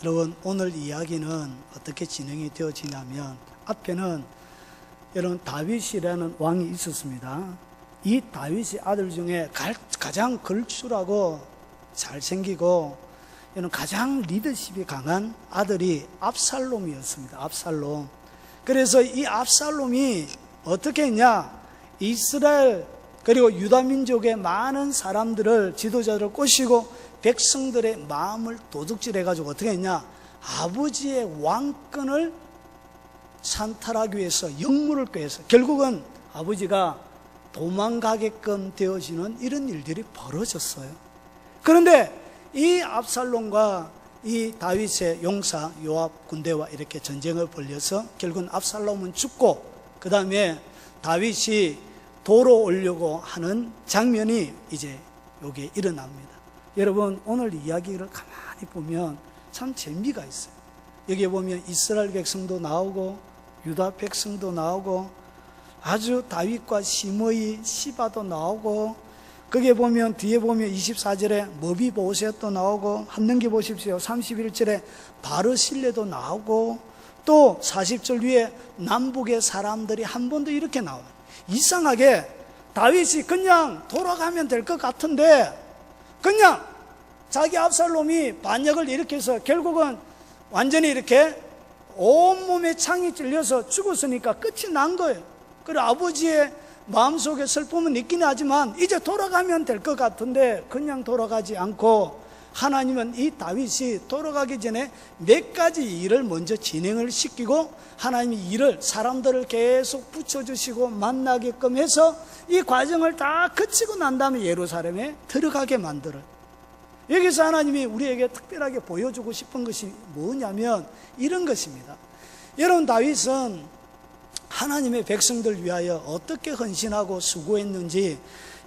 여러분, 오늘 이야기는 어떻게 진행이 되어지냐면, 앞에는 여러분 다윗이라는 왕이 있었습니다. 이 다윗의 아들 중에 가장 걸출하고 잘생기고 가장 리더십이 강한 아들이 압살롬이었습니다. 압살롬. 그래서 이 압살롬이 어떻게 했냐, 이스라엘 그리고 유다 민족의 많은 사람들을, 지도자들을 꼬시고 백성들의 마음을 도둑질해가지고 어떻게 했냐, 아버지의 왕권을 산탈하기 위해서 역무를 꾀해서 결국은 아버지가 도망가게끔 되어지는 이런 일들이 벌어졌어요. 그런데 이 압살롬과 이 다윗의 용사 요압 군대와 이렇게 전쟁을 벌여서 결국은 압살롬은 죽고, 그 다음에 다윗이 돌아오려고 하는 장면이 이제 여기에 일어납니다. 여러분, 오늘 이야기를 가만히 보면 참 재미가 있어요. 여기에 보면 이스라엘 백성도 나오고 유다 백성도 나오고 아주 다윗과 시므이 시바도 나오고, 거기에 보면 뒤에 보면 24절에 머비보셋도 나오고, 한 넘겨 보십시오. 31절에 바르실레도 나오고, 또 40절 위에 남북의 사람들이 한 번 더 이렇게 나와요. 이상하게 다윗이 그냥 돌아가면 될 것 같은데 그냥 자기 압살롬이 반역을 일으켜서 결국은 완전히 이렇게 온몸에 창이 찔려서 죽었으니까 끝이 난 거예요. 그리고 아버지의 마음속에 슬픔은 있긴 하지만 이제 돌아가면 될 것 같은데 그냥 돌아가지 않고, 하나님은 이 다윗이 돌아가기 전에 몇 가지 일을 먼저 진행을 시키고, 하나님이 일을, 사람들을 계속 붙여주시고 만나게끔 해서 이 과정을 다 거치고 난 다음에 예루살렘에 들어가게 만들어요. 여기서 하나님이 우리에게 특별하게 보여주고 싶은 것이 뭐냐면 이런 것입니다. 여러분, 다윗은 하나님의 백성들 위하여 어떻게 헌신하고 수고했는지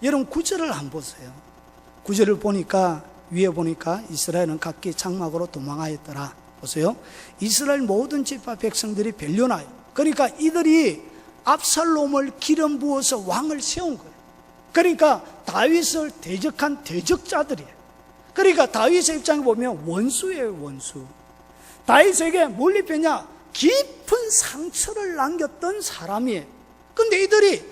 여러분 9절을 한번 보세요. 9절을 보니까, 위에 보니까 이스라엘은 각기 장막으로 도망하였더라. 보세요. 이스라엘 모든 지파 백성들이 벨려나요. 그러니까 이들이 압살롬을 기름 부어서 왕을 세운 거예요. 그러니까 다윗을 대적한 대적자들이에요. 그러니까 다윗의 입장에 보면 원수예요, 원수. 다윗에게 뭘 입혔냐? 깊은 상처를 남겼던 사람이에요. 근데 이들이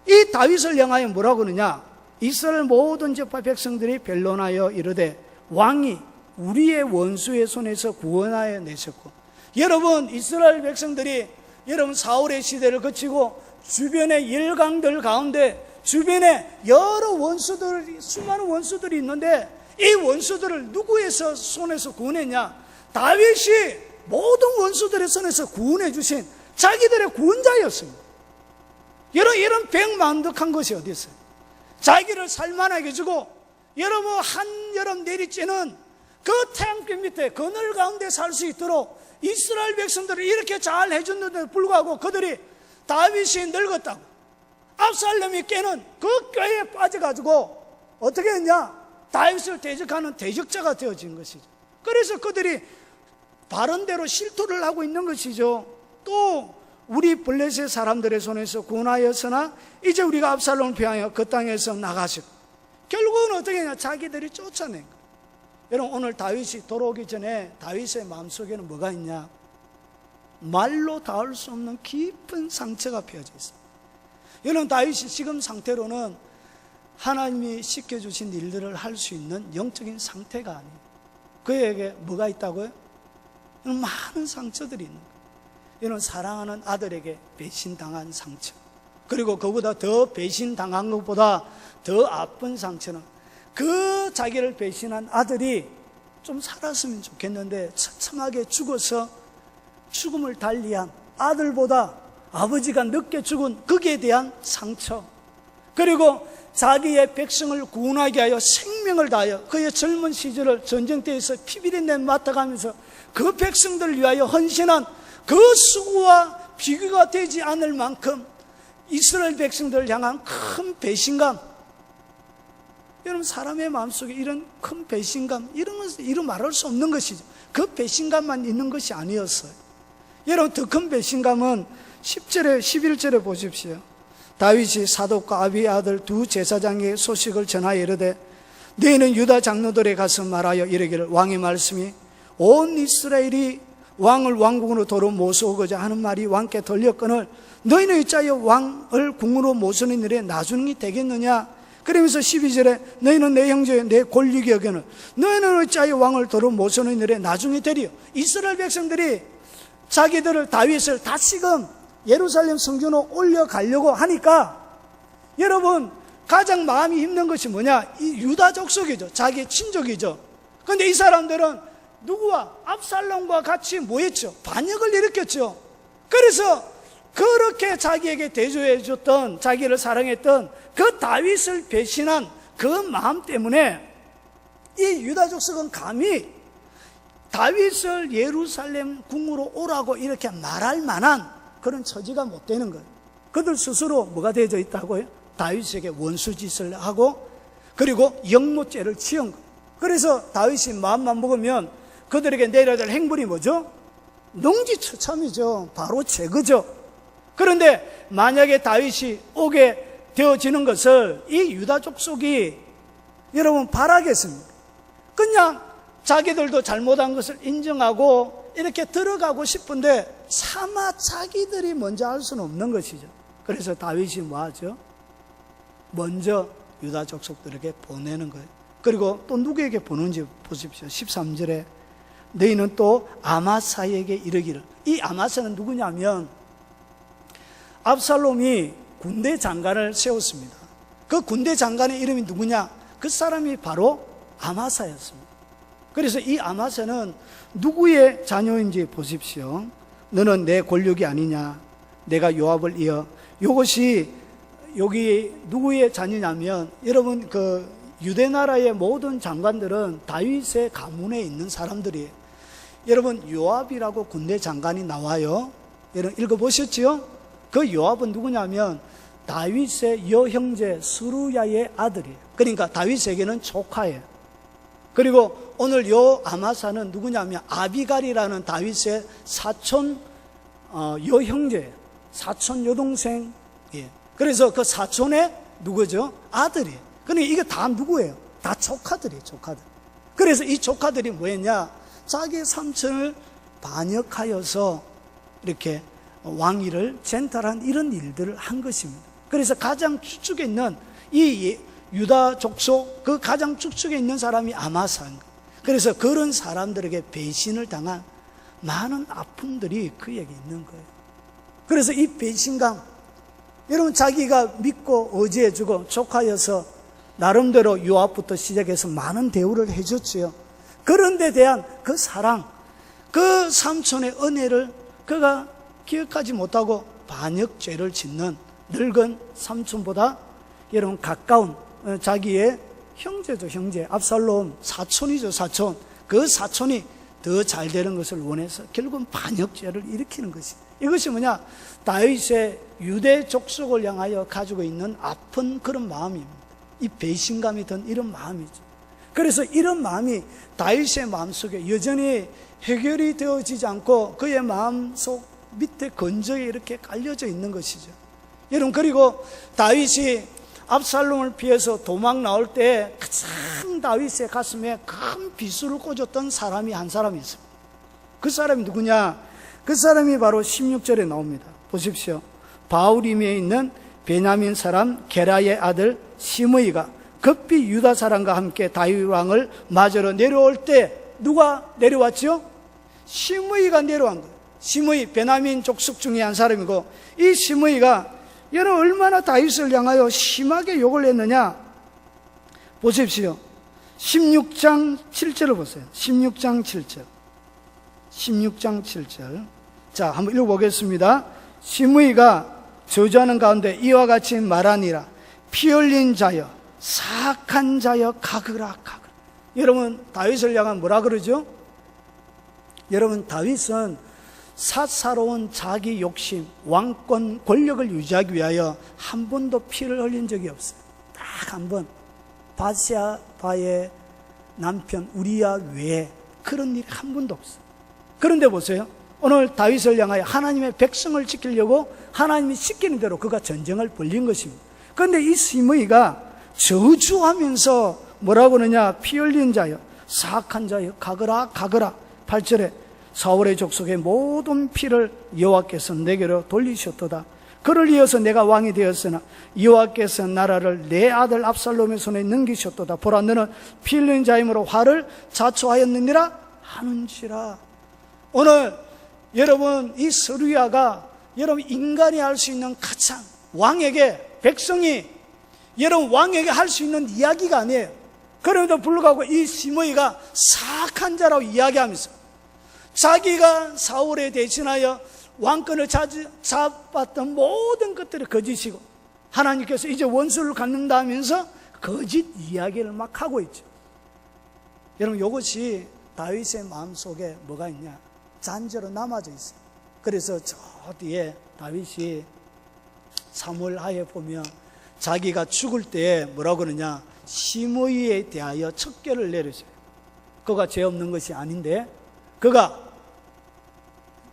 이 다윗을 향하여 뭐라고 그러냐? 이스라엘 모든 지파 백성들이 변론하여 이르되 왕이 우리의 원수의 손에서 구원하여 내셨고. 여러분, 이스라엘 백성들이 여러분 사울의 시대를 거치고 주변의 일강들 가운데 주변에 여러 원수들이, 수많은 원수들이 있는데 이 원수들을 누구에서 손에서 구원했냐? 다윗이 모든 원수들의 손에서 구원해 주신 자기들의 구원자였습니다. 이런 백만득한 것이 어디 있어요? 자기를 살만하게 해주고, 여러분 한여름 내리쬐는 그 태양빛 밑에 그늘 가운데 살 수 있도록 이스라엘 백성들을 이렇게 잘 해줬는데도 불구하고 그들이 다윗이 늙었다고 압살롬이 깨는 그 꾀에 빠져가지고 어떻게 했냐? 다윗을 대적하는 대적자가 되어진 것이죠. 그래서 그들이 바른 대로 실토를 하고 있는 것이죠. 또 우리 블레셋 사람들의 손에서 구원하였으나 이제 우리가 압살롬을 피하여 그 땅에서 나가시고, 결국은 어떻게 했냐? 자기들이 쫓아낸 거예요. 여러분, 오늘 다윗이 돌아오기 전에 다윗의 마음속에는 뭐가 있냐? 말로 닿을 수 없는 깊은 상처가 피어져 있습니다. 여러분, 다윗이 지금 상태로는 하나님이 시켜주신 일들을 할 수 있는 영적인 상태가 아니에요. 그에게 뭐가 있다고요? 많은 상처들이 있는 거예요. 여러분, 사랑하는 아들에게 배신당한 상처, 그리고 그보다 더 배신당한 것보다 더 아픈 상처는 그 자기를 배신한 아들이 좀 살았으면 좋겠는데 처참하게 죽어서 죽음을 달리한 아들보다 아버지가 늦게 죽은 거기에 대한 상처, 그리고 자기의 백성을 구원하게 하여 생명을 다하여 그의 젊은 시절을 전쟁터에서 피비린내 맡아가면서 그 백성들을 위하여 헌신한 그 수고와 비교가 되지 않을 만큼 이스라엘 백성들을 향한 큰 배신감. 여러분, 사람의 마음속에 이런 큰 배신감, 이런 것은 이루 말할 수 없는 것이죠. 그 배신감만 있는 것이 아니었어요. 여러분, 더 큰 배신감은 10절에 11절에 보십시오. 다윗이 사독과 아비의 아들 두 제사장에게 소식을 전하여 이르되 너희는 유다 장로들에 가서 말하여 이르기를 왕의 말씀이 온 이스라엘이 왕을 왕궁으로 도로 모셔오고자 하는 말이 왕께 들렸거늘 너희는 어찌하여 왕을 궁으로 모시는 일에 나중이 되겠느냐. 그러면서 12절에 너희는 내 형제여 내 권력이 여겨는 너희는 어찌하여 왕을 도로 모시는 일에 나중이 되리요. 이스라엘 백성들이 자기들을 다윗을 다시금 예루살렘 성전으로 올려가려고 하니까 여러분 가장 마음이 힘든 것이 뭐냐? 이 유다 족속이죠. 자기 친족이죠. 그런데 이 사람들은 누구와? 압살롬과 같이 뭐했죠? 반역을 일으켰죠. 그래서 그렇게 자기에게 대조해 줬던, 자기를 사랑했던 그 다윗을 배신한 그 마음 때문에 이 유다 족속은 감히 다윗을 예루살렘 궁으로 오라고 이렇게 말할 만한 그런 처지가 못 되는 거예요. 그들 스스로 뭐가 되어져 있다고요? 다윗에게 원수짓을 하고 그리고 영모죄를 지은 거예요. 그래서 다윗이 마음만 먹으면 그들에게 내려야 될 행분이 뭐죠? 농지처참이죠. 바로 제거죠. 그런데 만약에 다윗이 오게 되어지는 것을 이 유다 족속이 여러분 바라겠습니까? 그냥 자기들도 잘못한 것을 인정하고 이렇게 들어가고 싶은데 차마 자기들이 먼저 할 수는 없는 것이죠. 그래서 다윗이 뭐 하죠? 먼저 유다 족속들에게 보내는 거예요. 그리고 또 누구에게 보는지 보십시오. 13절에 너희는 또 아마사에게 이르기를. 이 아마사는 누구냐면 압살롬이 군대 장관을 세웠습니다. 그 군대 장관의 이름이 누구냐? 그 사람이 바로 아마사였습니다. 그래서 이 아마사는 누구의 자녀인지 보십시오. 너는 내 권력이 아니냐? 내가 요압을 이어. 이것이 여기 누구의 자녀냐면 여러분 그 유대 나라의 모든 장관들은 다윗의 가문에 있는 사람들이에요. 여러분 요압이라고 군대 장관이 나와요. 여러분 읽어보셨죠? 그 요압은 누구냐면 다윗의 여형제 스루야의 아들이에요. 그러니까 다윗에게는 조카예요. 그리고 오늘 요 아마사는 누구냐면 아비갈이라는 다윗의 사촌 여형제, 사촌 여동생. 예. 그래서 그 사촌의 누구죠? 아들이에요. 그러니까 이게 다 누구예요? 다 조카들이에요. 조카들. 그래서 이 조카들이 뭐였냐? 자기 삼촌을 반역하여서 이렇게 왕위를 쟁탈한 이런 일들을 한 것입니다. 그래서 가장 축축에 있는 이 유다 족속 그 가장 축축에 있는 사람이 아마사인 거예요. 그래서 그런 사람들에게 배신을 당한 많은 아픔들이 그에게 있는 거예요. 그래서 이 배신감, 여러분 자기가 믿고 의지해주고 조카여서 나름대로 요압부터 시작해서 많은 대우를 해줬지요. 그런 데 대한 그 사랑, 그 삼촌의 은혜를 그가 기억하지 못하고 반역죄를 짓는 늙은 삼촌보다 여러분 가까운 자기의 형제죠. 형제 압살롬 사촌이죠. 사촌. 그 사촌이 더 잘 되는 것을 원해서 결국은 반역죄를 일으키는 것이. 이것이 뭐냐? 다윗의 유대 족속을 향하여 가지고 있는 아픈 그런 마음입니다. 이 배신감이 든 이런 마음이죠. 그래서 이런 마음이 다윗의 마음속에 여전히 해결이 되어지지 않고 그의 마음속 밑에 건조에 이렇게 깔려져 있는 것이죠. 여러분 그리고 다윗이 압살롬을 피해서 도망 나올 때 가장 다윗의 가슴에 큰 비수를 꽂았던 사람이 한 사람이 있습니다. 그 사람이 누구냐? 그 사람이 바로 16절에 나옵니다. 보십시오. 바울임에 있는 베냐민 사람 게라의 아들 시므이가 급히 유다 사람과 함께 다윗 왕을 맞으러 내려올 때 누가 내려왔죠? 시므이가 내려온 거예요. 시므이 베냐민 족속 중에 한 사람이고 이 시므이가 여러분 얼마나 다윗을 향하여 심하게 욕을 했느냐? 보십시오. 16장 7절을 보세요. 16장 7절. 16장 7절. 자, 한번 읽어보겠습니다. 시므이가 저주하는 가운데 이와 같이 말하니라. 피 흘린 자여, 사악한 자여, 가그라, 가그라. 여러분, 다윗을 향한 뭐라 그러죠? 여러분, 다윗은 사사로운 자기 욕심, 왕권, 권력을 유지하기 위하여 한 번도 피를 흘린 적이 없어요. 딱 한 번. 바세바의 남편 우리야 외에 그런 일이 한 번도 없어요. 그런데 보세요. 오늘 다윗을 향하여 하나님의 백성을 지키려고 하나님이 시키는 대로 그가 전쟁을 벌린 것입니다. 그런데 이 시므이가 저주하면서 뭐라고 하느냐? 피 흘린 자여, 사악한 자여, 가거라, 가거라. 8절에 사울의 족속의 모든 피를 여호와께서 내게로 돌리셨도다. 그를 이어서 내가 왕이 되었으나 여호와께서 나라를 내 아들 압살롬의 손에 넘기셨도다. 보라, 너는 피 흘린 자임으로 화를 자초하였느니라 하는지라. 오늘 여러분, 이 스루야가 여러분 인간이 할 수 있는 가장, 왕에게, 백성이 여러분 왕에게 할 수 있는 이야기가 아니에요. 그럼에도 불구하고 이 시므이가 사악한 자라고 이야기하면서 자기가 사울에 대신하여 왕권을 잡았던 모든 것들이 거짓이고 하나님께서 이제 원수를 갖는다 하면서 거짓 이야기를 막 하고 있죠. 여러분, 이것이 다윗의 마음속에 뭐가 있냐? 잔재로 남아져 있어요. 그래서 저 뒤에 다윗이 사무엘하에 보면 자기가 죽을 때 뭐라고 그러냐? 시므이에 대하여 척결을 내려줘요. 그가 죄 없는 것이 아닌데 그가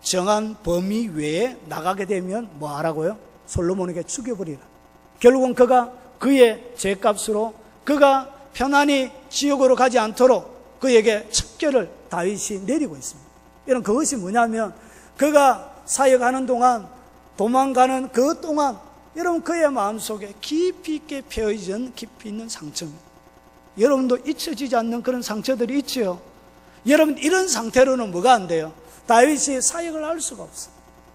정한 범위 외에 나가게 되면 뭐 하라고요? 솔로몬에게 죽여버리라. 결국은 그가 그의 죄값으로 그가 편안히 지옥으로 가지 않도록 그에게 척결을 다윗이 내리고 있습니다. 여러분, 그것이 뭐냐면 그가 사역하는 동안, 도망가는 그 동안 여러분 그의 마음속에 깊이 있게 펴진 깊이 있는 상처입니다. 여러분도 잊혀지지 않는 그런 상처들이 있죠. 여러분, 이런 상태로는 뭐가 안 돼요? 다윗이 사역을 할 수가 없어요.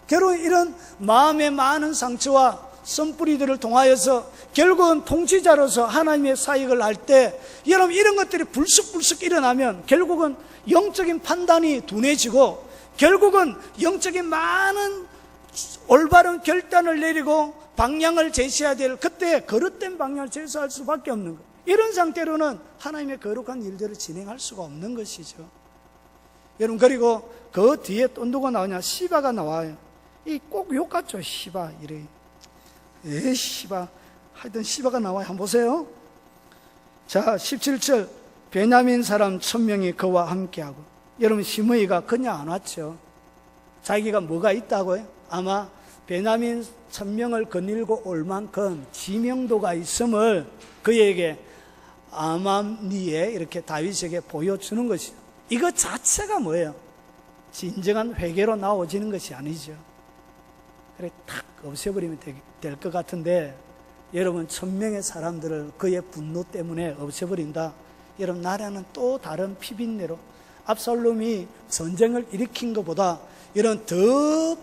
결국 이런 마음의 많은 상처와 선뿌리들을 통하여서 결국은 통치자로서 하나님의 사역을 할 때 여러분 이런 것들이 불쑥불쑥 일어나면 결국은 영적인 판단이 둔해지고 결국은 영적인 많은 올바른 결단을 내리고 방향을 제시해야 될 그때 거릇된 방향을 제시할 수밖에 없는 거예요. 이런 상태로는 하나님의 거룩한 일들을 진행할 수가 없는 것이죠. 여러분, 그리고 그 뒤에 또 누가 나오냐? 시바가 나와요. 이 꼭 욕 같죠? 시바 이래. 시바. 하여튼 시바가 나와요. 한번 보세요. 자, 17절. 베냐민 사람 1000명이 그와 함께하고. 여러분, 시므이가 그냥 안 왔죠. 자기가 뭐가 있다고요? 아마 베냐민 1000명을 거닐고 올 만큼 지명도가 있음을 그에게 아맘리에 이렇게 다윗에게 보여주는 것이죠. 이것 자체가 뭐예요? 진정한 회개로 나오지는 것이 아니죠. 그래 탁 없애버리면 될 것 같은데 여러분, 1000명의 사람들을 그의 분노 때문에 없애버린다. 여러분, 나라는 또 다른 피비린내로 압살롬이 전쟁을 일으킨 것보다 이런 더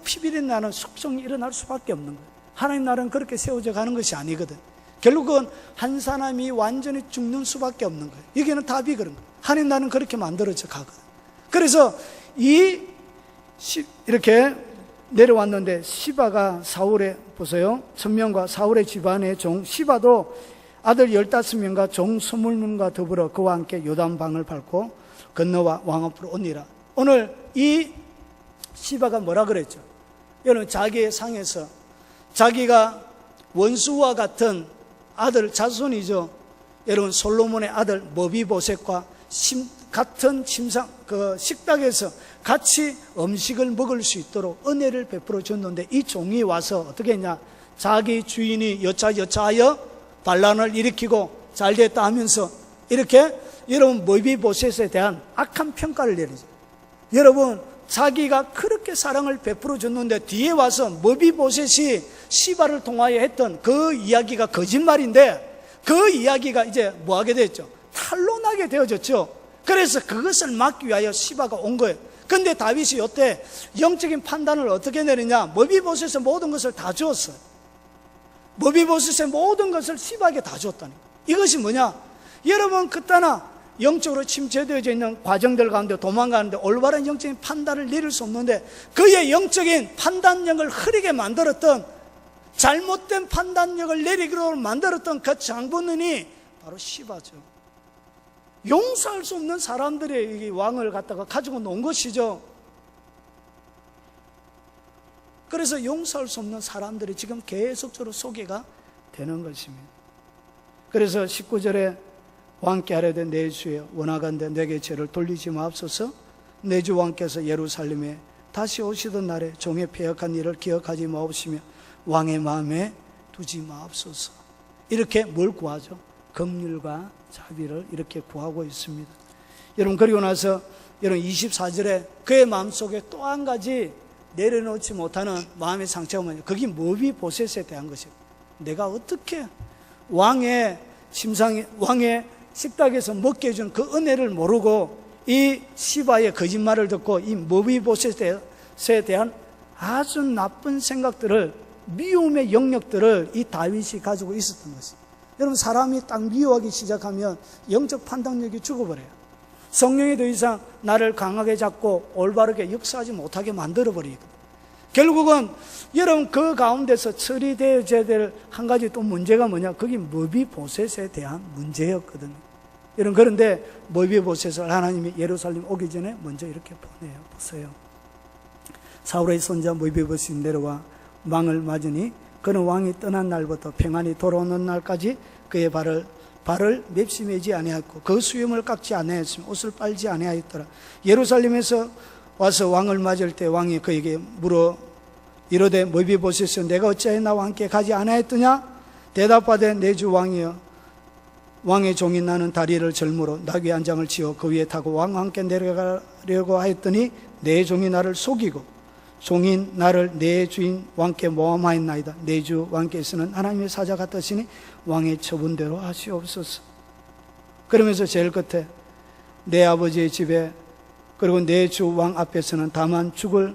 피비린 나는 숙성이 일어날 수밖에 없는 거예요. 하나님 나라는 그렇게 세워져 가는 것이 아니거든. 결국은 한 사람이 완전히 죽는 수밖에 없는 거예요. 여기는 답이 그런 거예요. 하나님 나라는 그렇게 만들어져 가거든. 그래서 이렇게 내려왔는데 시바가 사울의, 보세요, 1000명과 사울의 집안의 종 시바도 아들 15명과 종 20명과 더불어 그와 함께 요단강을 밟고 건너와 왕 앞으로 오니라. 오늘 이 시바가 뭐라 그랬죠? 여러분, 자기의 상에서 자기가 원수와 같은 아들 자손이죠. 여러분, 솔로몬의 아들 머비보셋과 같은 식탁에서 같이 음식을 먹을 수 있도록 은혜를 베풀어 줬는데 이 종이 와서 어떻게 했냐? 자기 주인이 여차하여 반란을 일으키고 잘됐다 하면서 이렇게 여러분 머비보셋에 대한 악한 평가를 내리죠. 여러분, 자기가 그렇게 사랑을 베풀어 줬는데 뒤에 와서 머비보셋이 시바를 통하여 했던 그 이야기가 거짓말인데 그 이야기가 이제 뭐 하게 됐죠? 탄로나게 되어졌죠. 그래서 그것을 막기 위하여 시바가 온 거예요. 근데 다윗이 이때 영적인 판단을 어떻게 내리냐? 머비보셋의 모든 것을 다 주었어요. 머비보셋의 모든 것을 시바에게 다 줬다니. 이것이 뭐냐? 여러분, 그때나 영적으로 침체되어져 있는 과정들 가운데 도망가는데 올바른 영적인 판단을 내릴 수 없는데 그의 영적인 판단력을 흐리게 만들었던, 잘못된 판단력을 내리도록 만들었던 그 장본인이 바로 시바죠. 용서할 수 없는 사람들의 왕을 갖다가 가지고 놓은 것이죠. 그래서 용서할 수 없는 사람들이 지금 계속적으로 소개가 되는 것입니다. 그래서 19절에 왕께 하려되 내 주여 원하건대 내게 죄를 돌리지 마옵소서. 내 주 왕께서 예루살렘에 다시 오시던 날에 종의 패역한 일을 기억하지 마옵시며 왕의 마음에 두지 마옵소서. 이렇게 뭘 구하죠? 긍휼과 자비를 이렇게 구하고 있습니다. 여러분, 그리고 나서 여러분 24절에 그의 마음속에 또 한 가지 내려놓지 못하는 마음의 상처가 뭐냐, 그게 머비보셋에 대한 것이에요. 내가 어떻게 왕의 식탁에서 먹게 해준 그 은혜를 모르고 이 시바의 거짓말을 듣고 이 머비보셋에 대한 아주 나쁜 생각들을, 미움의 영역들을 이 다윗이 가지고 있었던 것입니다. 여러분, 사람이 딱 미워하기 시작하면 영적 판단력이 죽어버려요. 성령이 더 이상 나를 강하게 잡고 올바르게 역사하지 못하게 만들어버리거든요. 결국은 여러분 그 가운데서 처리되어야 될 한 가지 또 문제가 뭐냐, 그게 머비보셋에 대한 문제였거든요. 여러분, 그런데 머비보셋을 하나님이 예루살렘 오기 전에 먼저 이렇게 보내요. 보세요. 사울의 손자 머비보셋이 내려와 왕을 맞으니 그는 왕이 떠난 날부터 평안히 돌아오는 날까지 그의 발을 맵심하지 아니하였고 그 수염을 깎지 아니하였으며 옷을 빨지 아니하였더라. 예루살렘에서 와서 왕을 맞을 때 왕이 그에게 물어 이르되 머비보셋은 내가 어찌하여 나와 함께 가지 아니하였더냐? 대답하되 내 주 왕이여, 왕의 종인 나는 다리를 절므로 나귀 한 장을 지어 그 위에 타고 왕과 함께 내려가려고 하였더니 내 종이 나를 속이고 종인 나를 내 주인 왕께 모함하였나이다. 내 주 왕께서는 하나님의 사자 같으시니 왕의 처분대로 하시옵소서. 그러면서 제일 끝에 내 아버지의 집에 그리고 내 주 왕 앞에서는 다만 죽을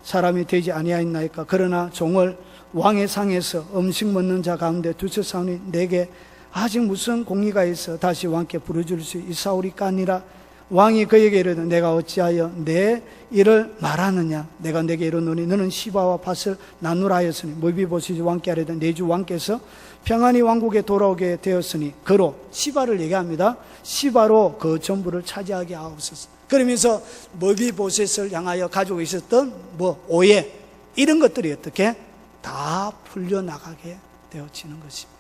사람이 되지 아니하였나이까. 그러나 종을 왕의 상에서 음식 먹는 자 가운데 두셨사오니 내게 아직 무슨 공의가 있어 다시 왕께 부르줄 수 있사오리까 하니라. 왕이 그에게 이르되 내가 어찌하여 내 일을 말하느냐? 내가 내게 이르노니 너는 시바와 밭을 나누라 하였으니 머비보셋이 왕께 아뢰되 내 주 왕께서 평안히 왕국에 돌아오게 되었으니 그로, 시바를 얘기합니다. 시바로 그 전부를 차지하게 하옵소서. 그러면서 머비보셋을 향하여 가지고 있었던 오해, 이런 것들이 어떻게 다 풀려나가게 되어지는 것입니다.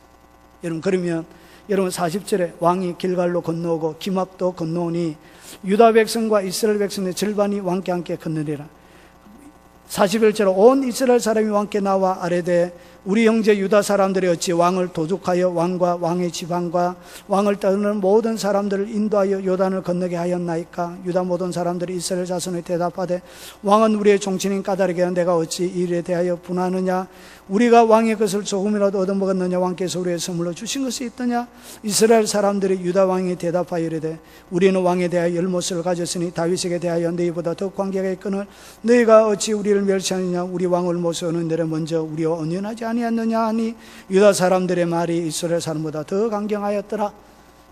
여러분, 그러면 여러분 40절에 왕이 길갈로 건너오고 기맙도 건너오니 유다 백성과 이스라엘 백성의 절반이 왕께 함께 건너리라. 41절에 온 이스라엘 사람이 왕께 나와 아뢰되 우리 형제 유다 사람들이 어찌 왕을 도둑하여 왕과 왕의 지방과 왕을 따르는 모든 사람들을 인도하여 요단을 건너게 하였나이까? 유다 모든 사람들이 이스라엘 자손에 대답하되 왕은 우리의 종친인 까다르게 내가 어찌 이 일에 대하여 분하느냐? 우리가 왕의 것을 조금이라도 얻어먹었느냐? 왕께서 우리의 선물로 주신 것이 있더냐? 이스라엘 사람들이 유다 왕이 대답하여 이르되 우리는 왕에 대하여 열못을 가졌으니 다윗에게 대하여 너희보다 더 관계가 있거늘 너희가 어찌 우리를 멸시하느냐? 우리 왕을 모셔오는 데를 먼저 우리와 언연하지 아니하느냐 하니 유다 사람들의 말이 이스라엘 사람보다 더 강경하였더라.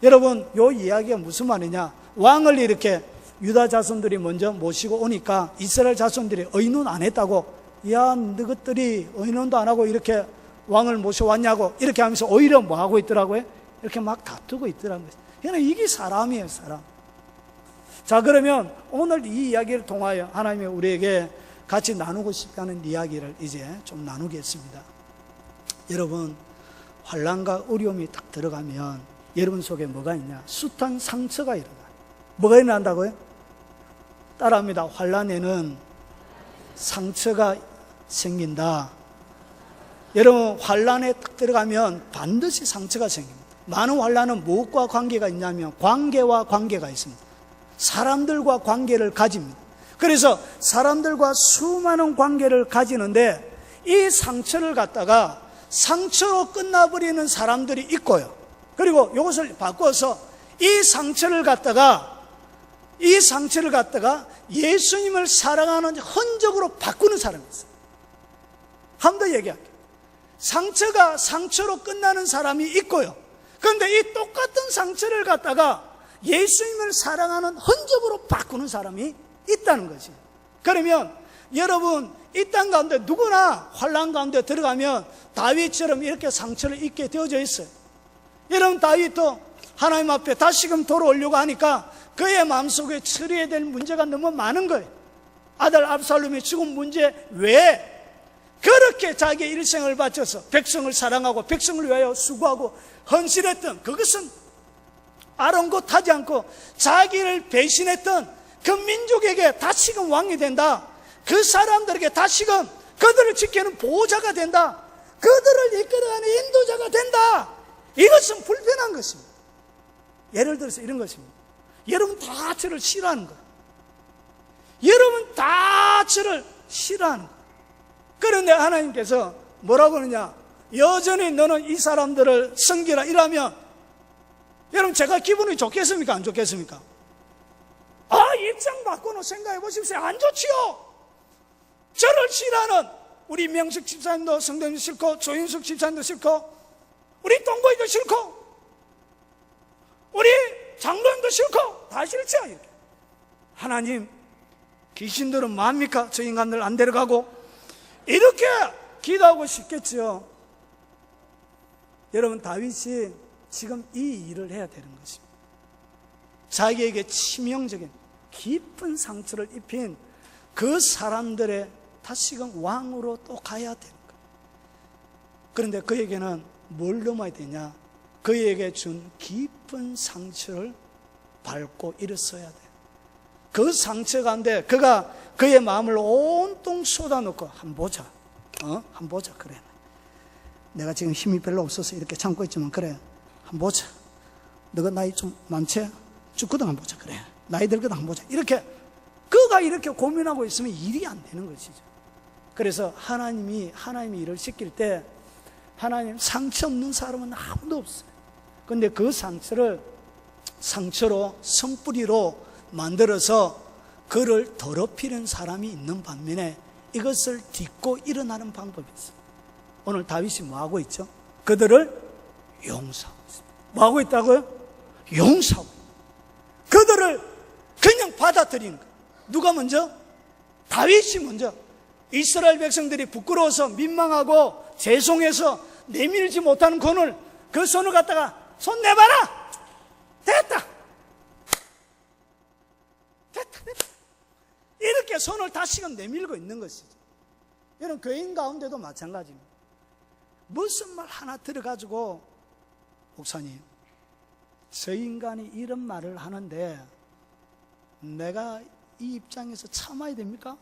여러분, 이 이야기가 무슨 말이냐? 왕을 이렇게 유다 자손들이 먼저 모시고 오니까 이스라엘 자손들이 의논 안 했다고, 야 너희들이 의논도 안 하고 이렇게 왕을 모셔왔냐고 이렇게 하면서 오히려 뭐 하고 있더라고요? 이렇게 막 다투고 있더라고요. 그러니까 이게 사람이에요, 사람. 자, 그러면 오늘 이 이야기를 통하여 하나님이 우리에게 같이 나누고 싶다는 이야기를 이제 좀 나누겠습니다. 여러분, 환난과 어려움이 딱 들어가면 여러분 속에 뭐가 있냐? 숱한 상처가 일어나요. 뭐가 일어난다고요? 따라합니다. 환난에는 상처가 생긴다. 여러분, 환난에 딱 들어가면 반드시 상처가 생깁니다. 많은 환난은 무엇과 관계가 있냐면 관계와 관계가 있습니다. 사람들과 관계를 가집니다. 그래서 사람들과 수많은 관계를 가지는데 이 상처를 갖다가 상처로 끝나버리는 사람들이 있고요. 그리고 이것을 바꿔서 이 상처를 갖다가 예수님을 사랑하는 흔적으로 바꾸는 사람이 있어요. 한 번 더 얘기할게요. 상처가 상처로 끝나는 사람이 있고요. 그런데 이 똑같은 상처를 갖다가 예수님을 사랑하는 흔적으로 바꾸는 사람이 있다는 것이에요. 그러면 여러분, 이 땅 가운데 누구나 환난 가운데 들어가면 다윗처럼 이렇게 상처를 입게 되어져 있어요. 여러분, 다윗도 하나님 앞에 다시금 돌아오려고 하니까 그의 마음속에 처리해야 될 문제가 너무 많은 거예요. 아들 압살롬이 죽은 문제 외에 그렇게 자기의 일생을 바쳐서 백성을 사랑하고 백성을 위하여 수고하고 헌신했던, 그것은 아랑곳하지 않고 자기를 배신했던 그 민족에게 다시금 왕이 된다. 그 사람들에게 다시금 그들을 지키는 보호자가 된다. 그들을 이끌어가는 인도자가 된다. 이것은 불편한 것입니다. 예를 들어서 이런 것입니다. 여러분 다 저를 싫어하는 거예요. 여러분 다 저를 싫어하는 거예요. 그런데 하나님께서 뭐라고 하느냐? 여전히 너는 이 사람들을 섬기라 이러면 여러분 제가 기분이 좋겠습니까? 안 좋겠습니까? 입장 바꾸는 생각해 보십시오. 안 좋지요. 저를 싫어하는 우리 명식 집사님도 성도님 싫고, 조인숙 집사님도 싫고, 우리 동거이도 싫고, 우리 장로님도 싫고, 다 싫죠. 하나님, 귀신들은 뭐합니까? 저 인간들 안 데려가고 이렇게 기도하고 싶겠죠. 여러분, 다윗이 지금 이 일을 해야 되는 것입니다. 자기에게 치명적인 깊은 상처를 입힌 그 사람들의 다시금 왕으로 또 가야 되는 거예요. 그런데 그에게는 뭘 넘어야 되냐? 그에게 준 깊은 상처를 밟고 일어서야 돼요. 그 상처 가운데 그가 그의 마음을 온통 쏟아놓고 한번 보자. 한번 보자. 그래. 내가 지금 힘이 별로 없어서 이렇게 참고 있지만 그래. 한번 보자. 너가 나이 좀 많지? 죽거든 한번 보자. 그래. 나이 들거든 한번 보자. 이렇게 그가 이렇게 고민하고 있으면 일이 안 되는 것이죠. 그래서 하나님이 일을 시킬 때 하나님 상처 없는 사람은 아무도 없어요. 그런데 그 상처로 선뿌리로 만들어서 그를 더럽히는 사람이 있는 반면에 이것을 딛고 일어나는 방법이 있어요. 오늘 다윗이 뭐하고 있죠? 그들을 용서하고 있습니다. 뭐하고 있다고요? 용서하고 있습니다. 그들을 그냥 받아들이는 거예요. 누가 먼저? 다윗이 먼저. 이스라엘 백성들이 부끄러워서 민망하고 죄송해서 내밀지 못하는 그 손을 갖다가 손 내봐라! 됐다! 이렇게 손을 다시금 내밀고 있는 것이죠. 여러분, 교인 가운데도 마찬가지입니다. 무슨 말 하나 들어가지고 목사님, 저 인간이 이런 말을 하는데 내가 이 입장에서 참아야 됩니까?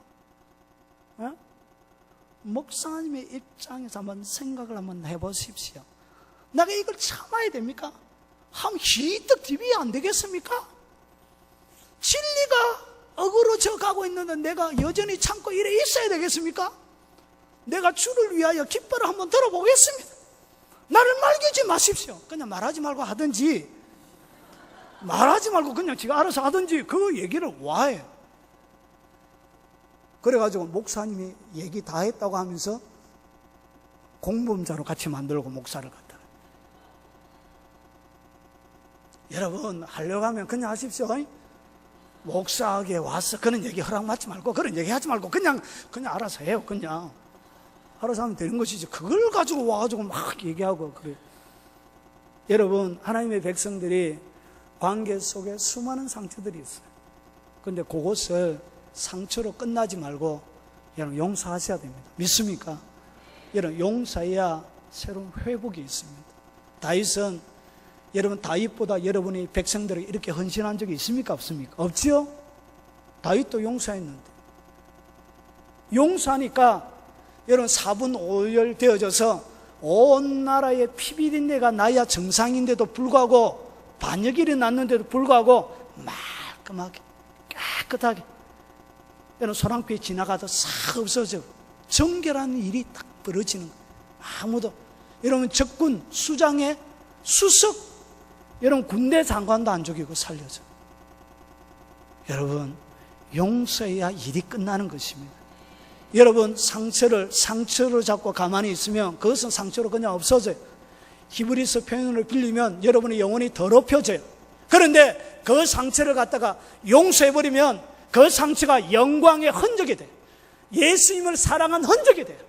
목사님의 입장에서 한번 생각을 한번 해보십시오. 내가 이걸 참아야 됩니까? 한번 희떡 DB 안 되겠습니까? 진리가 어그러져 가고 있는데 내가 여전히 참고 이래 있어야 되겠습니까? 내가 주를 위하여 깃발을 한번 들어보겠습니다. 나를 말리지 마십시오. 그냥 말하지 말고 하든지, 말하지 말고 그냥 지가 알아서 하든지 그 얘기를 왜? 그래가지고 목사님이 얘기 다 했다고 하면서 공범자로 같이 만들고 목사를 갖다. 여러분, 하려고 하면 그냥 하십시오. 목사에게 와서 그런 얘기 허락 받지 말고 그런 얘기 하지 말고 그냥 알아서 해요. 그냥 알아서 하면 되는 것이지. 그걸 가지고 와가지고 막 얘기하고 그래요. 여러분, 하나님의 백성들이 관계 속에 수많은 상처들이 있어요. 그런데 그것을 상처로 끝나지 말고 여러분 용서하셔야 됩니다. 믿습니까? 여러분, 용서해야 새로운 회복이 있습니다. 다윗은 여러분, 다윗보다 여러분이 백성들에게 이렇게 헌신한 적이 있습니까? 없습니까? 없지요? 다윗도 용서했는데. 용서하니까 여러분 4분 5열 되어져서 온 나라의 피비린내가 나야 정상인데도 불구하고, 반역이 일어났는데도 불구하고 말끔하게 깨끗하게 여러분 소랑빛이 지나가도 싹 없어져 정결한 일이 딱 벌어지는 거예요. 아무도, 여러분 적군 수장의 수석, 여러분 군대 장관도 안 죽이고 살려줘. 여러분, 용서해야 일이 끝나는 것입니다. 여러분, 상처를 잡고 가만히 있으면 그것은 상처로 그냥 없어져요. 히브리서 표현을 빌리면 여러분의 영혼이 더럽혀져요. 그런데 그 상처를 갖다가 용서해버리면 그 상처가 영광의 흔적이 돼요. 예수님을 사랑한 흔적이 돼요.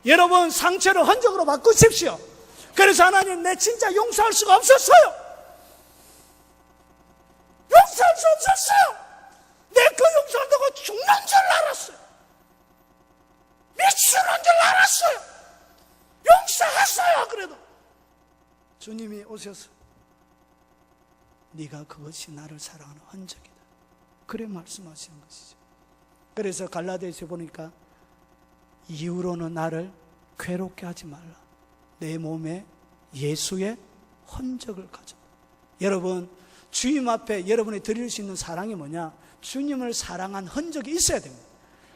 여러분, 상처를 흔적으로 바꾸십시오. 그래서 하나님, 내 진짜 용서할 수가 없었어요. 용서할 수 없었어요. 내 그 용서한다고 죽는 줄 알았어요. 미치는 줄 알았어요. 용서했어요. 그래도 주님이 오셔서 네가 그것이 나를 사랑하는 흔적이다, 그래 말씀하시는 것이죠. 그래서 갈라디아서 보니까 이후로는 나를 괴롭게 하지 말라. 내 몸에 예수의 흔적을 가져. 여러분, 주님 앞에 여러분이 드릴 수 있는 사랑이 뭐냐? 주님을 사랑한 흔적이 있어야 됩니다.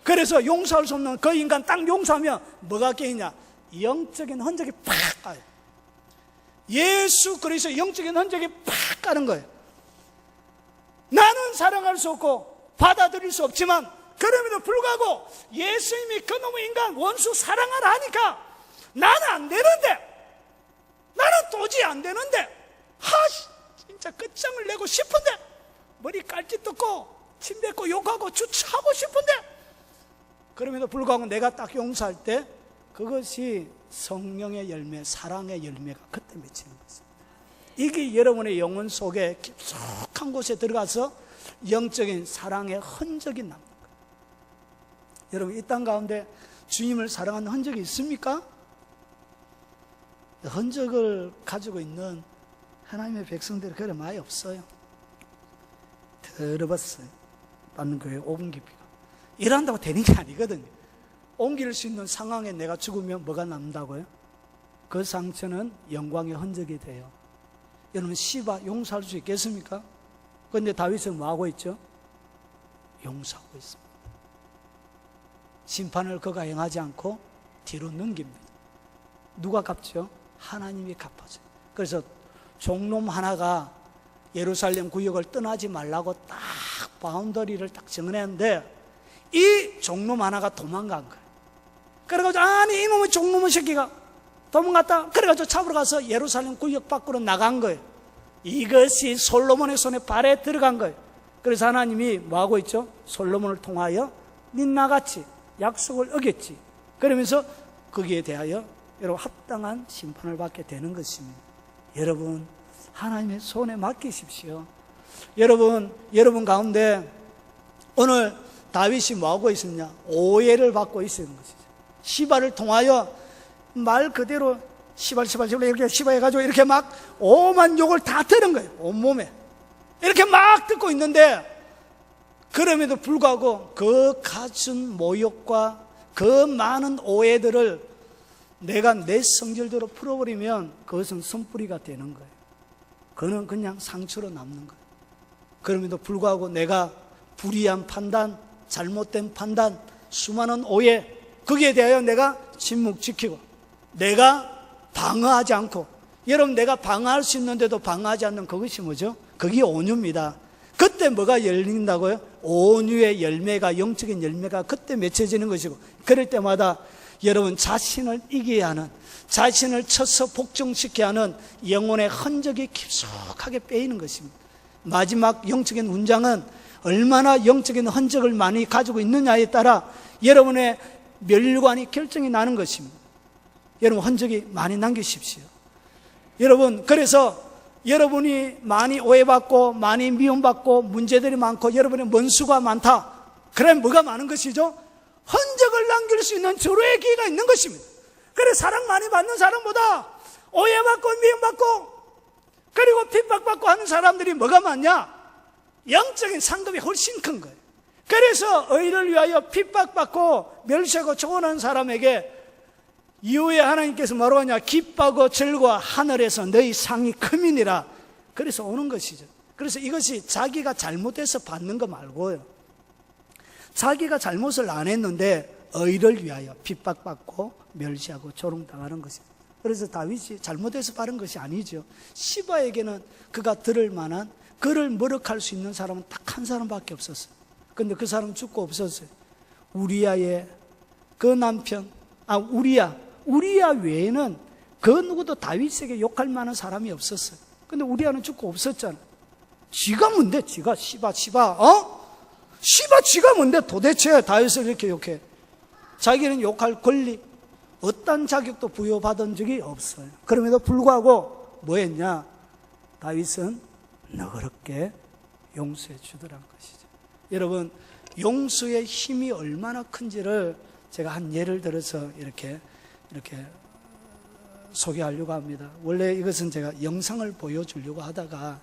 그래서 용서할 수 없는 그 인간 딱 용서하면 뭐가 깨이냐? 영적인 흔적이 팍 가요. 예수 그리스도의 영적인 흔적이 팍 가는 거예요. 나는 사랑할 수 없고 받아들일 수 없지만 그럼에도 불구하고 예수님이 그놈의 인간 원수 사랑하라 하니까 나는 안 되는데, 나는 도저히 안 되는데, 진짜 끝장을 내고 싶은데, 머리 깔짓 뜯고 침 뱉고 욕하고 주차하고 싶은데, 그럼에도 불구하고 내가 딱 용서할 때 그것이 성령의 열매, 사랑의 열매가 그때 맺히는 것입니다. 이게 여러분의 영혼 속에 깊숙한 곳에 들어가서 영적인 사랑의 흔적이 남는 거예요. 여러분, 이 땅 가운데 주님을 사랑하는 흔적이 있습니까? 흔적을 가지고 있는 하나님의 백성들이 그래 많이 없어요. 들어봤어요. 받는 교회 5분 깊이가. 일한다고 되는 게 아니거든요. 옮길 수 있는 상황에 내가 죽으면 뭐가 남는다고요? 그 상처는 영광의 흔적이 돼요. 여러분, 시바 용서할 수 있겠습니까? 그런데 다윗은 뭐하고 있죠? 용서하고 있습니다. 심판을 그가 행하지 않고 뒤로 넘깁니다. 누가 갚죠? 하나님이 갚아줘요. 그래서 종놈 하나가 예루살렘 구역을 떠나지 말라고 딱 바운더리를 딱 정해놨는데 이 종놈 하나가 도망간 거예요. 그래가지고 아니 이놈의 종놈의 새끼가 도망갔다. 그래가지고 잡으러 가서 예루살렘 구역 밖으로 나간 거예요. 이것이 솔로몬의 손에 발에 들어간 거예요. 그래서 하나님이 뭐하고 있죠? 솔로몬을 통하여 니 나같이 약속을 어겼지. 그러면서 거기에 대하여 여러분 합당한 심판을 받게 되는 것입니다. 여러분, 하나님의 손에 맡기십시오. 여러분 가운데 오늘 다윗이 뭐하고 있었냐? 오해를 받고 있었는 것이죠. 시바를 통하여 말 그대로 시발 이렇게 시바해가지고 이렇게 막 오만 욕을 다 들은 거예요. 온몸에 이렇게 막 듣고 있는데, 그럼에도 불구하고 그 갖은 모욕과 그 많은 오해들을 내가 내 성질대로 풀어버리면 그것은 선뿌리가 되는 거예요. 그는 그냥 상처로 남는 거예요. 그럼에도 불구하고 내가 불의한 판단, 잘못된 판단, 수많은 오해, 거기에 대하여 내가 침묵 지키고 내가 방어하지 않고, 여러분 내가 방어할 수 있는데도 방어하지 않는 그것이 뭐죠? 그게 온유입니다. 그때 뭐가 열린다고요? 온유의 열매가, 영적인 열매가 그때 맺혀지는 것이고, 그럴 때마다 여러분 자신을 이겨야 하는, 자신을 쳐서 복종시켜야 하는 영혼의 흔적이 깊숙하게 빼이는 것입니다. 마지막 영적인 훈장은 얼마나 영적인 흔적을 많이 가지고 있느냐에 따라 여러분의 멸관이 결정이 나는 것입니다. 여러분 흔적이 많이 남기십시오. 여러분, 그래서 여러분이 많이 오해받고 많이 미움받고 문제들이 많고 여러분의 원수가 많다. 그럼 뭐가 많은 것이죠? 흔적을 남길 수 있는 절호의 기회가 있는 것입니다. 그래 사랑 많이 받는 사람보다 오해받고 미움받고 그리고 핍박받고 하는 사람들이 뭐가 많냐? 영적인 상급이 훨씬 큰 거예요. 그래서 의를 위하여 핍박받고 멸시하고 조언하는 사람에게 이후에 하나님께서 뭐라고 하냐? 기뻐하고 즐거워 하늘에서 너희 상이 크민이라. 그래서 오는 것이죠. 그래서 이것이 자기가 잘못해서 받는 거 말고요, 자기가 잘못을 안 했는데 의를 위하여 핍박받고 멸시하고 조롱당하는 것입니다. 그래서 다윗이 잘못해서 받은 것이 아니죠. 시바에게는 그가 들을 만한, 그를 머쓱할 수 있는 사람은 딱 한 사람밖에 없었어요. 근데 그 사람은 죽고 없었어요. 우리야의 그 남편, 우리야 외에는 그 누구도 다윗에게 욕할 만한 사람이 없었어요. 근데 우리야는 죽고 없었잖아. 지가 뭔데? 지가 시바 지가 뭔데 도대체 다윗을 이렇게 욕해? 자기는 욕할 권리, 어떤 자격도 부여받은 적이 없어요. 그럼에도 불구하고 뭐 했냐? 다윗은 너그럽게 용서해 주더란 것이죠. 여러분, 용서의 힘이 얼마나 큰지를 제가 한 예를 들어서 이렇게 소개하려고 합니다. 원래 이것은 제가 영상을 보여주려고 하다가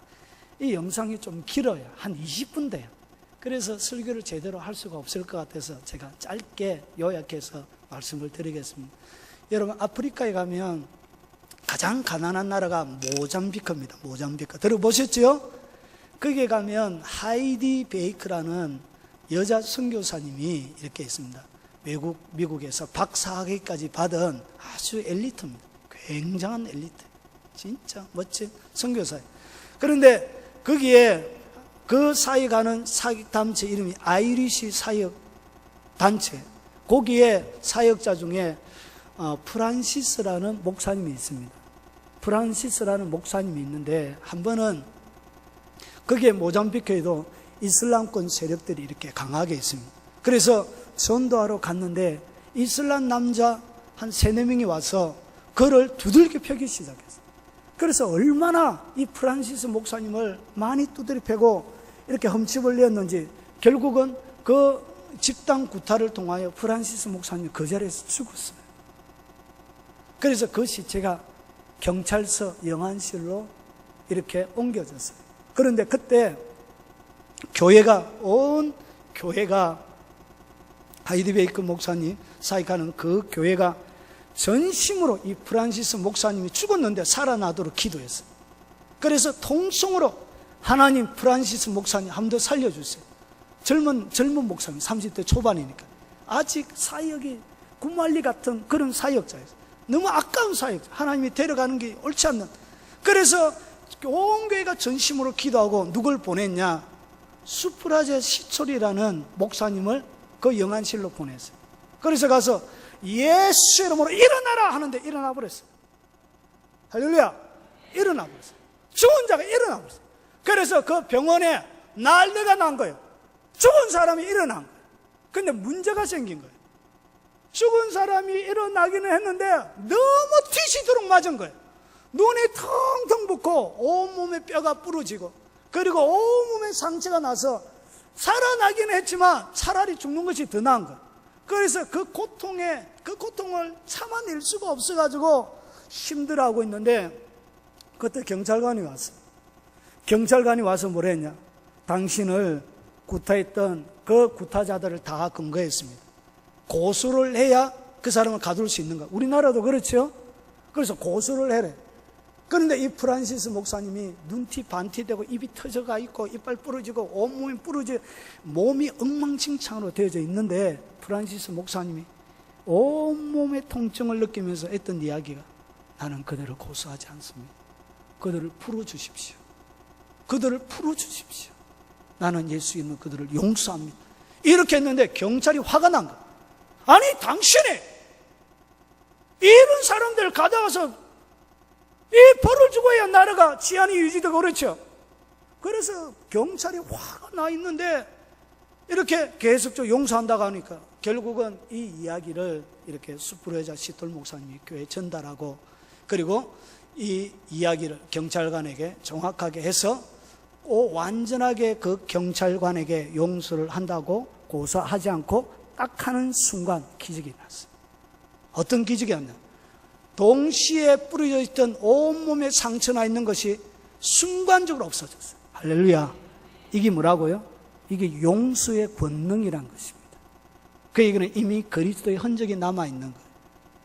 이 영상이 좀 길어요. 한 20분 돼요. 그래서 설교를 제대로 할 수가 없을 것 같아서 제가 짧게 요약해서 말씀을 드리겠습니다. 여러분, 아프리카에 가면 가장 가난한 나라가 모잠비크입니다. 모잠비크 들어보셨죠? 거기에 가면 하이디 베이크라는 여자 선교사님이 이렇게 있습니다. 미국에서 박사학위까지 받은 아주 엘리트입니다. 굉장한 엘리트. 진짜 멋진 선교사예요. 그런데 거기에 그 사역하는 사역단체 이름이 아이리시 사역단체. 거기에 사역자 중에 프란시스라는 목사님이 있습니다. 프란시스라는 목사님이 있는데 한 번은 거기에 모잠비크에도 이슬람권 세력들이 이렇게 강하게 있습니다. 그래서 전도하러 갔는데 이슬람 남자 한 3-4명이 와서 그를 두들겨 패기 시작했어요. 그래서 얼마나 이 프란시스 목사님을 많이 두드려 패고 이렇게 험치벌렸는지 결국은 그 집단 구타를 통하여 프란시스 목사님이 그 자리에서 죽었어요. 그래서 그 시체가 경찰서 영안실로 이렇게 옮겨졌어요. 그런데 그때 온 교회가 하이디 베이크 목사님 사역하는 그 교회가 전심으로 이 프란시스 목사님이 죽었는데 살아나도록 기도했어요. 그래서 통성으로 하나님 프란시스 목사님 한 번 더 살려주세요. 젊은 목사님 30대 초반이니까 아직 사역이 구말리 같은 그런 사역자였어요. 너무 아까운 사역자, 하나님이 데려가는 게 옳지 않는. 그래서 온 교회가 전심으로 기도하고 누굴 보냈냐, 수프라제 시철이라는 목사님을 그 영안실로 보냈어요. 그래서 가서 예수 이름으로 일어나라 하는데 일어나 버렸어요. 할렐루야. 일어나 버렸어요. 죽은 자가 일어나 버렸어요. 그래서 그 병원에 난리가 난 거예요. 죽은 사람이 일어난 거예요. 근데 문제가 생긴 거예요. 죽은 사람이 일어나기는 했는데 너무 뒤지도록 맞은 거예요. 눈이 텅텅 붓고 온몸에 뼈가 부러지고 그리고 온몸에 상처가 나서 살아나기는 했지만 차라리 죽는 것이 더 나은 거예요. 그래서 그 고통을 참아낼 수가 없어가지고 힘들어하고 있는데 그때 경찰관이 왔어요. 경찰관이 와서 뭐라 했냐, 당신을 구타했던 그 구타자들을 다 검거했습니다. 고소를 해야 그 사람을 가둘 수 있는 거야. 우리나라도 그렇죠. 그래서 고소를 해래. 그런데 이 프란시스 목사님이 눈티 반티 되고 입이 터져가 있고 이빨 부러지고 온몸이 부러져 몸이 엉망진창으로 되어져 있는데 프란시스 목사님이 온몸의 통증을 느끼면서 했던 이야기가, 나는 그들을 고소하지 않습니다. 그들을 풀어주십시오. 그들을 풀어주십시오. 나는 예수 이름으로 그들을 용서합니다. 이렇게 했는데 경찰이 화가 난 거야. 아니 당신이 이런 사람들 가져가서 이 벌을 주고 해야 나라가治安이 유지되고 그렇죠. 그래서 경찰이 화가 나 있는데 이렇게 계속적으로 용서한다고 하니까 결국은 이 이야기를 이렇게 수프레자 시톨 목사님이 교회에 전달하고, 그리고 이 이야기를 경찰관에게 정확하게 해서 완전하게 그 경찰관에게 용서를 한다고 고소하지 않고 딱 하는 순간 기적이 났어요. 어떤 기적이었냐, 동시에 뿌려져 있던 온몸에 상처나 있는 것이 순간적으로 없어졌어요. 할렐루야. 이게 뭐라고요? 이게 용서의 권능이란 것입니다. 그 얘기는 이미 그리스도의 흔적이 남아있는 거예요.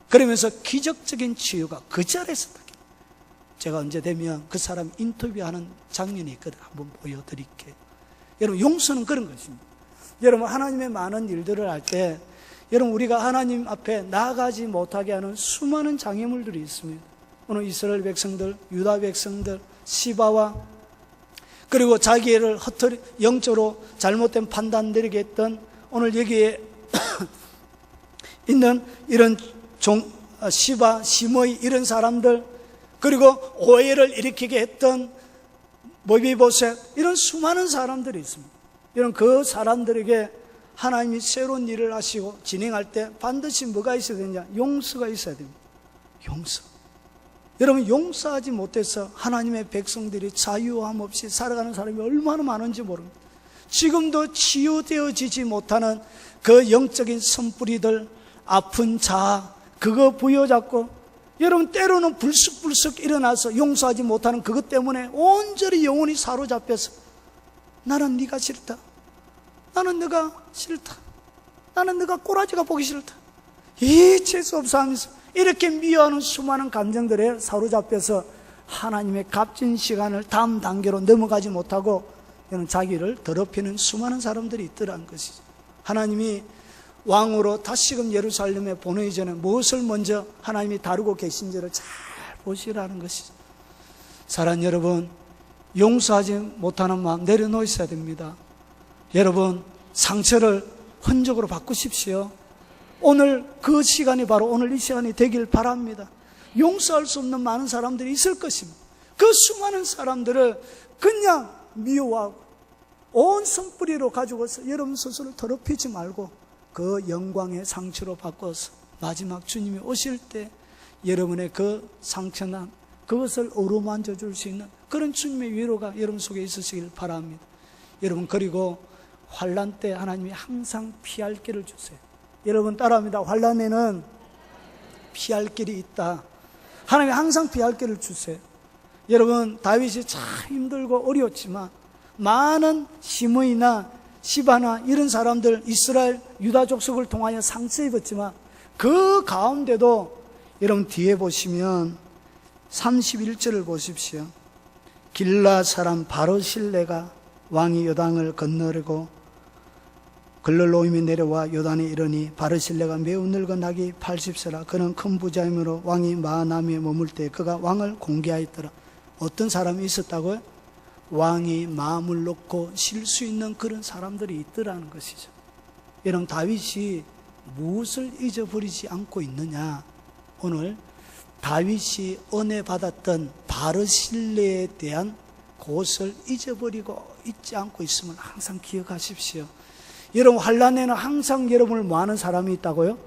그러면서 기적적인 치유가 그 자리에서 나게. 제가 언제 되면 그 사람 인터뷰하는 장면이 있거든. 한번 보여드릴게요. 여러분, 용서는 그런 것입니다. 여러분, 하나님의 많은 일들을 할 때 여러분, 우리가 하나님 앞에 나아가지 못하게 하는 수많은 장애물들이 있습니다. 오늘 이스라엘 백성들, 유다 백성들, 시바와 그리고 자기를 영적으로 잘못된 판단 내리게 했던 오늘 여기에 있는 이런 시바, 시므이 이런 사람들, 그리고 오해를 일으키게 했던 모비보셋, 이런 수많은 사람들이 있습니다. 이런 그 사람들에게 하나님이 새로운 일을 하시고 진행할 때 반드시 뭐가 있어야 되냐? 용서가 있어야 됩니다. 용서. 여러분, 용서하지 못해서 하나님의 백성들이 자유함 없이 살아가는 사람이 얼마나 많은지 모릅니다. 지금도 치유되어지지 못하는 그 영적인 선뿌리들, 아픈 자, 그거 부여잡고 여러분, 때로는 불쑥불쑥 일어나서 용서하지 못하는 그것 때문에 온전히 영혼이 사로잡혀서 나는 네가 싫다, 나는 네가 싫다, 나는 네가 꼬라지가 보기 싫다, 이칠 수 없어 하면서 이렇게 미워하는 수많은 감정들에 사로잡혀서 하나님의 값진 시간을 다음 단계로 넘어가지 못하고 자기를 더럽히는 수많은 사람들이 있더라는 것이죠. 하나님이 왕으로 다시금 예루살렘에 보내기 전에 무엇을 먼저 하나님이 다루고 계신지를 잘 보시라는 것이죠. 사랑하는 여러분, 용서하지 못하는 마음 내려놓으셔야 됩니다. 여러분, 상처를 흔적으로 바꾸십시오. 오늘 그 시간이 바로 오늘 이 시간이 되길 바랍니다. 용서할 수 없는 많은 사람들이 있을 것입니다. 그 수많은 사람들을 그냥 미워하고 온 손뿌리로 가지고서 여러분 스스로 더럽히지 말고 그 영광의 상처로 바꿔서 마지막 주님이 오실 때 여러분의 그 상처난 그것을 어루만져 줄 수 있는 그런 주님의 위로가 여러분 속에 있으시길 바랍니다. 여러분, 그리고 환난 때 하나님이 항상 피할 길을 주세요. 여러분 따라합니다. 환난에는 피할 길이 있다. 하나님이 항상 피할 길을 주세요. 여러분, 다윗이 참 힘들고 어려웠지만 많은 시므이나 시바나 이런 사람들 이스라엘 유다 족속을 통하여 상처 입었지만 그 가운데도 여러분 뒤에 보시면 31절을 보십시오. 길라 사람 바르실레가 왕이 요단을 건너려고 글르로임이 내려와 요단에 이르니 바르실레가 매우 늙은 나이 80세라 그는 큰 부자이므로 왕이 마하나임에 머물 때 그가 왕을 공개하였더라. 어떤 사람이 있었다고요? 왕이 마음을 놓고 쉴 수 있는 그런 사람들이 있더라는 것이죠. 여러분, 다윗이 무엇을 잊어버리지 않고 있느냐? 오늘 다윗이 은혜 받았던 바르실레에 대한 그것을 잊어버리고 잊지 않고 있음을 항상 기억하십시오. 여러분, 환난에는 항상 여러분을 뭐하는 사람이 있다고요?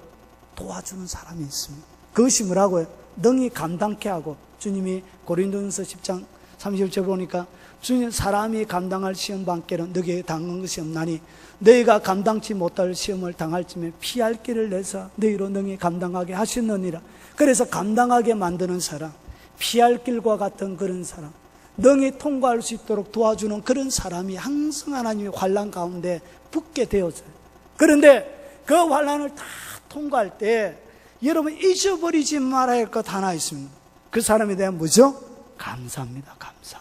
도와주는 사람이 있습니다. 그것이 뭐라고요? 능히 감당케 하고, 주님이 고린도전서 10장 30절 보니까 주님, 사람이 감당할 시험 밖에는 너에게 당한 것이 없나니 너희가 감당치 못할 시험을 당할지면 피할 길을 내서 너희로 능히 감당하게 하시느니라. 그래서 감당하게 만드는 사람, 피할 길과 같은 그런 사람, 능히 통과할 수 있도록 도와주는 그런 사람이 항상 하나님의 환난 가운데 붙게 되어져요. 그런데 그 환난을 다 통과할 때 여러분 잊어버리지 말아야 할 것 하나 있습니다. 그 사람에 대한 뭐죠? 감사합니다. 감사.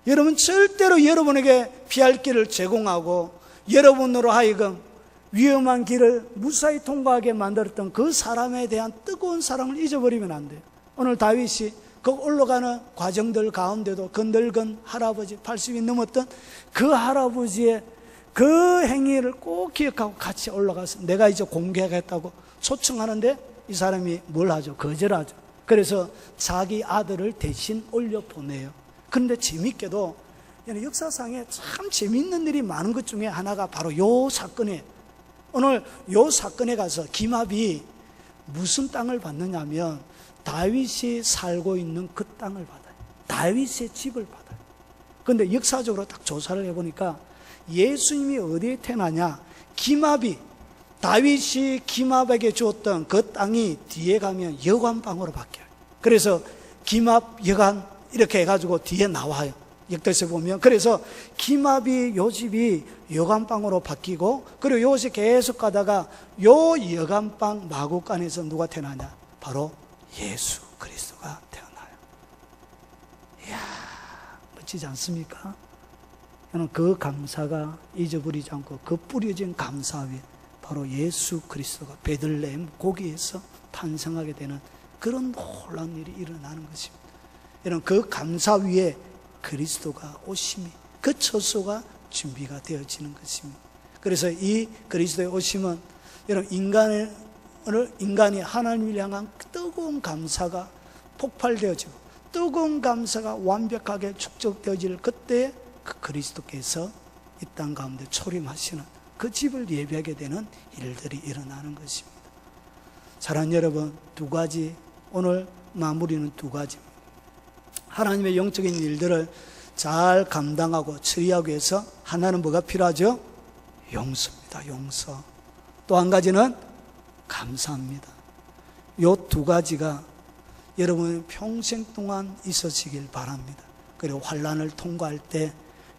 여러분, 절대로 여러분에게 피할 길을 제공하고 여러분으로 하여금 위험한 길을 무사히 통과하게 만들었던 그 사람에 대한 뜨거운 사랑을 잊어버리면 안 돼요. 오늘 다윗이 그 올라가는 과정들 가운데도 그 늙은 할아버지 80이 넘었던 그 할아버지의 그 행위를 꼭 기억하고 같이 올라가서 내가 이제 공개하겠다고 초청하는데 이 사람이 뭘 하죠? 거절하죠. 그래서 자기 아들을 대신 올려보내요. 그런데 재밌게도 역사상에 참 재밌는 일이 많은 것 중에 하나가 바로 요 사건에, 오늘 요 사건에 가서 기압이 무슨 땅을 받느냐면 다윗이 살고 있는 그 땅을 받아요. 다윗의 집을 받아요. 그런데 역사적으로 딱 조사를 해보니까 예수님이 어디에 태어나냐, 기압이 다윗이 기압에게 주었던 그 땅이 뒤에 가면 여관방으로 바뀌어요. 그래서 기압 여관 이렇게 해가지고 뒤에 나와요. 역대서 보면. 그래서 기압이 요 집이 여관방으로 바뀌고, 그리고 요것이 계속 가다가 요 여관방 마구간에서 누가 태어나냐, 바로 예수 그리스도가 태어나요. 이야, 멋지지 않습니까? 저는 그 감사가 잊어버리지 않고 그 뿌려진 감사 위에 바로 예수 그리스도가 베들레헴 고기에서 탄생하게 되는 그런 놀라운 일이 일어나는 것입니다. 여러분, 그 감사 위에 그리스도가 오심이, 그 처소가 준비가 되어지는 것입니다. 그래서 이 그리스도의 오심은 여러분 인간이 하나님을 향한 뜨거운 감사가 폭발되어지고 뜨거운 감사가 완벽하게 축적되어질 그때 그 그리스도께서 이 땅 가운데 초림하시는 그 집을 예비하게 되는 일들이 일어나는 것입니다. 사랑하는 여러분, 두 가지, 오늘 마무리는 두 가지입니다. 하나님의 영적인 일들을 잘 감당하고 처리하기 위해서 하나는 뭐가 필요하죠? 용서입니다. 용서. 또 한 가지는 감사합니다. 이 두 가지가 여러분 평생 동안 있어지길 바랍니다. 그리고 환난을 통과할 때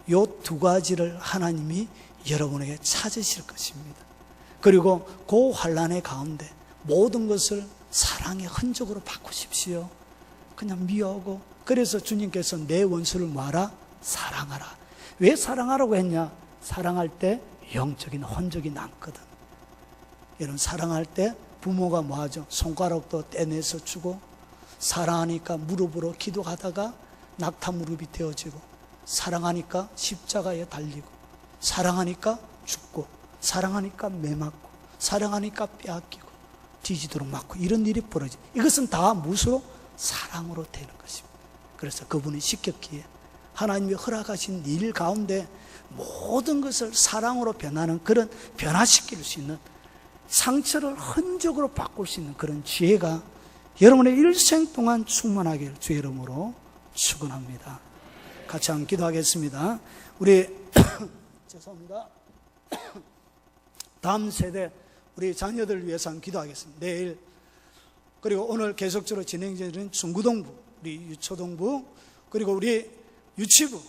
이 두 가지를 하나님이 여러분에게 찾으실 것입니다. 그리고 그 환난의 가운데 모든 것을 사랑의 흔적으로 바꾸십시오. 그냥 미워하고, 그래서 주님께서 내 원수를 뭐하라? 사랑하라. 왜 사랑하라고 했냐? 사랑할 때 영적인 혼적이 남거든. 여러분, 사랑할 때 부모가 뭐 하죠? 손가락도 떼내서 주고, 사랑하니까 무릎으로 기도하다가 낙타 무릎이 되어지고, 사랑하니까 십자가에 달리고, 사랑하니까 죽고, 사랑하니까 매맞고, 사랑하니까 빼앗기고, 뒤지도록 맞고, 이런 일이 벌어져. 이것은 다 무엇으로? 사랑으로 되는 것입니다. 그래서 그분이 시켰기에 하나님이 허락하신 일 가운데 모든 것을 사랑으로 변하는, 그런 변화시킬 수 있는, 상처를 흔적으로 바꿀 수 있는 그런 지혜가 여러분의 일생 동안 충만하길 주의 이름으로 축원합니다. 같이 한번 기도하겠습니다. 우리 죄송합니다. 다음 세대 우리 자녀들 위해서 한번 기도하겠습니다. 내일 그리고 오늘 계속적으로 진행되는 중고등부, 우리 유초등부, 그리고 우리 유치부,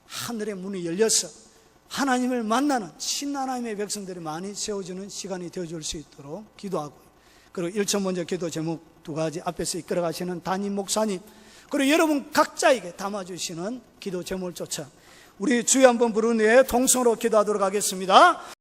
하늘의 문이 열려서 하나님을 만나는 신하나님의 백성들이 많이 세워지는 시간이 되어줄 수 있도록 기도하고, 그리고 1천 먼저 기도 제목 2가지 앞에서 이끌어가시는 담임 목사님, 그리고 여러분 각자에게 담아주시는 기도 제목을 쫓아 우리 주여 한번 부른 후에 통성으로 기도하도록 하겠습니다.